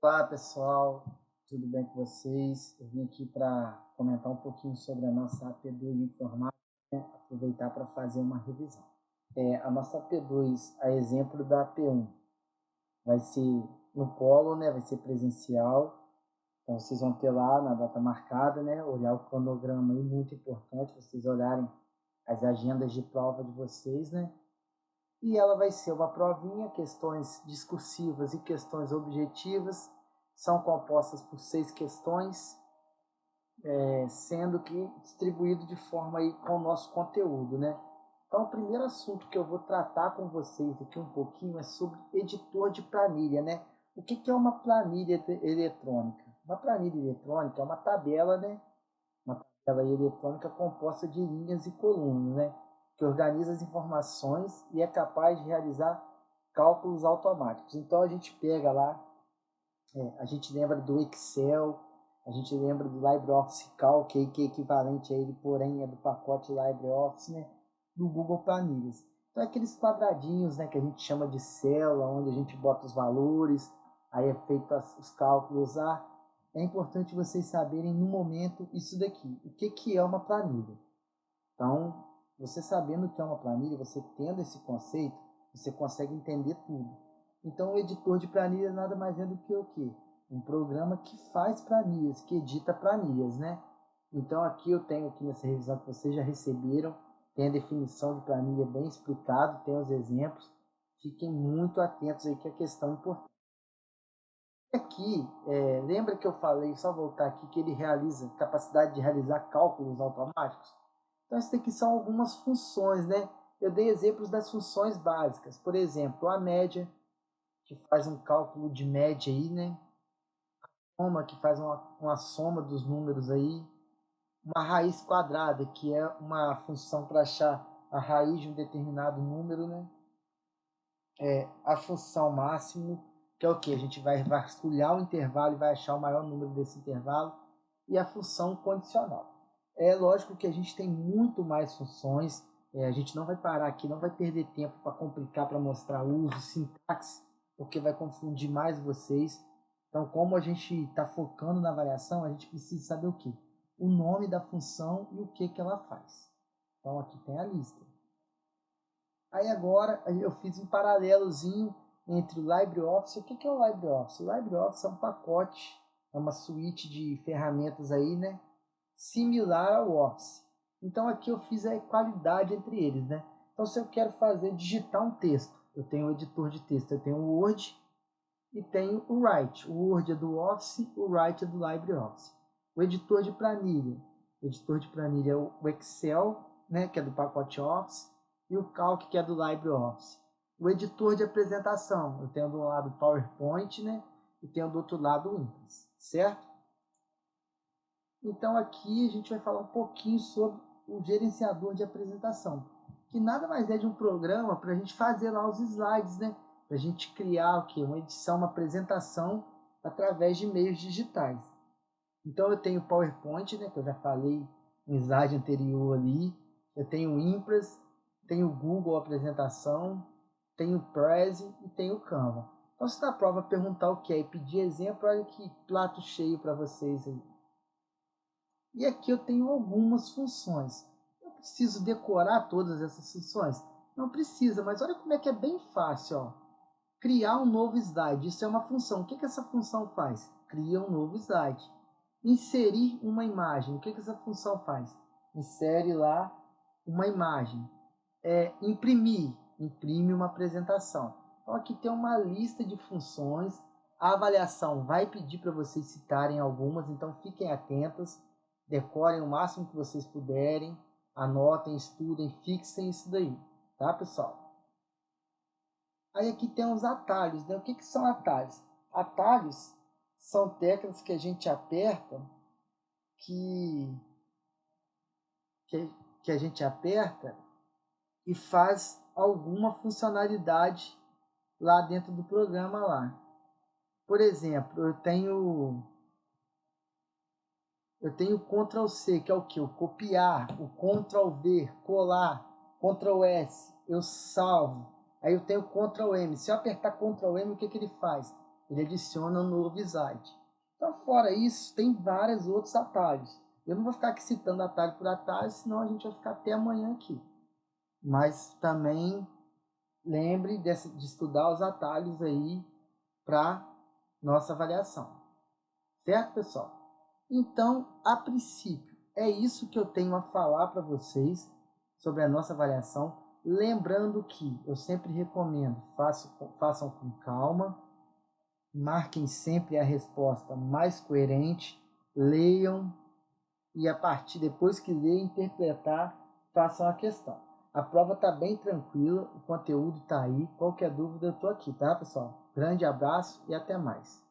Olá pessoal, tudo bem com vocês? Eu vim aqui para comentar um pouquinho sobre a nossa AP2 de informática, né? Aproveitar para fazer uma revisão. A nossa AP2, a exemplo da AP1, vai ser no polo, né? Vai ser presencial. Então vocês vão ter lá na data marcada, né? Olhar o cronograma aí, muito importante vocês olharem as agendas de prova de vocês, né? E ela vai ser uma provinha, questões discursivas e questões objetivas, são compostas por 6 questões, sendo que distribuído de forma aí com o nosso conteúdo, né? Então, o primeiro assunto que eu vou tratar com vocês aqui um pouquinho é sobre editor de planilha, né? O que é uma planilha eletrônica? Uma planilha eletrônica é uma tabela, né? Uma tabela eletrônica composta de linhas e colunas, né? Que organiza as informações e é capaz de realizar cálculos automáticos. Então, a gente pega lá, a gente lembra do Excel, a gente lembra do LibreOffice Calc, que é equivalente a ele, porém é do pacote LibreOffice, né? Do Google Planilhas. Então, aqueles quadradinhos, né, que a gente chama de célula, onde a gente bota os valores, aí é feito os cálculos lá. É importante vocês saberem no momento isso daqui. O que é uma planilha? Então, você sabendo o que é uma planilha, você tendo esse conceito, você consegue entender tudo. Então, o editor de planilha nada mais é do que o quê? Um programa que faz planilhas, que edita planilhas, né? Então, aqui eu tenho aqui nessa revisão que vocês já receberam, tem a definição de planilha bem explicado, tem os exemplos. Fiquem muito atentos aí que é questão importante. Aqui, lembra que eu falei, só voltar aqui, que ele realiza capacidade de realizar cálculos automáticos? Então, isso aqui são algumas funções, né? Eu dei exemplos das funções básicas. Por exemplo, a média, que faz um cálculo de média aí, né? Soma, que faz uma soma dos números aí. Uma raiz quadrada, que é uma função para achar a raiz de um determinado número, né? A função máximo, que é o que? A gente vai vasculhar o intervalo e vai achar o maior número desse intervalo. E a função condicional. É lógico que a gente tem muito mais funções, a gente não vai parar aqui, não vai perder tempo para complicar, para mostrar uso, sintaxe, porque vai confundir mais vocês. Então, como a gente está focando na avaliação, a gente precisa saber o quê? O nome da função e o que ela faz. Então, aqui tem a lista. Aí agora eu fiz um paralelozinho entre o LibreOffice. O que é o LibreOffice? O LibreOffice é um pacote, é uma suíte de ferramentas aí, né? Similar ao Office. Então aqui eu fiz a equalidade entre eles, né? Então se eu quero digitar um texto, eu tenho o editor de texto, eu tenho o Word e tenho o Write. O Word é do Office, o Write é do LibreOffice. O editor de planilha é o Excel, né, que é do pacote Office, e o Calc, que é do LibreOffice. O editor de apresentação, eu tenho do lado o PowerPoint, né, e tenho do outro lado o Impress, certo? Então aqui a gente vai falar um pouquinho sobre o gerenciador de apresentação, que nada mais é de um programa para a gente fazer lá os slides, né? Para a gente criar o quê? Uma edição, uma apresentação através de meios digitais. Então eu tenho o PowerPoint, né? Que eu já falei no slide anterior ali. Eu tenho o Impress, tenho o Google Apresentação, tenho o Prezi e tenho o Canva. Então se na prova perguntar o que é e pedir exemplo, olha que prato cheio para vocês aí. E aqui eu tenho algumas funções. Eu preciso decorar todas essas funções? Não precisa, mas olha como é que é bem fácil. Ó. Criar um novo slide. Isso é uma função. O que essa função faz? Cria um novo slide. Inserir uma imagem. O que essa função faz? Insere lá uma imagem. Imprimir. Imprime uma apresentação. Então aqui tem uma lista de funções. A avaliação vai pedir para vocês citarem algumas, então fiquem atentas. Decorem o máximo que vocês puderem, anotem, estudem, fixem isso daí, tá, pessoal? Aí aqui tem os atalhos, né? O que são atalhos? Atalhos são teclas que a gente aperta, que, que a gente aperta e faz alguma funcionalidade lá dentro do programa lá. Por exemplo, eu tenho Ctrl C, que é o que? O copiar, o Ctrl V, colar, Ctrl S, eu salvo. Aí eu tenho Ctrl M. Se eu apertar Ctrl M, o que ele faz? ele adiciona um novo slide. Então, fora isso, tem vários outros atalhos. Eu não vou ficar aqui citando atalho por atalho, senão a gente vai ficar até amanhã aqui. Mas também lembre de estudar os atalhos aí para nossa avaliação. Certo, pessoal? Então, a princípio, é isso que eu tenho a falar para vocês sobre a nossa avaliação. Lembrando que eu sempre recomendo, façam com calma, marquem sempre a resposta mais coerente, leiam e a partir, depois que ler, interpretar, façam a questão. A prova está bem tranquila, o conteúdo está aí. Qualquer dúvida eu estou aqui, tá, pessoal? Grande abraço e até mais.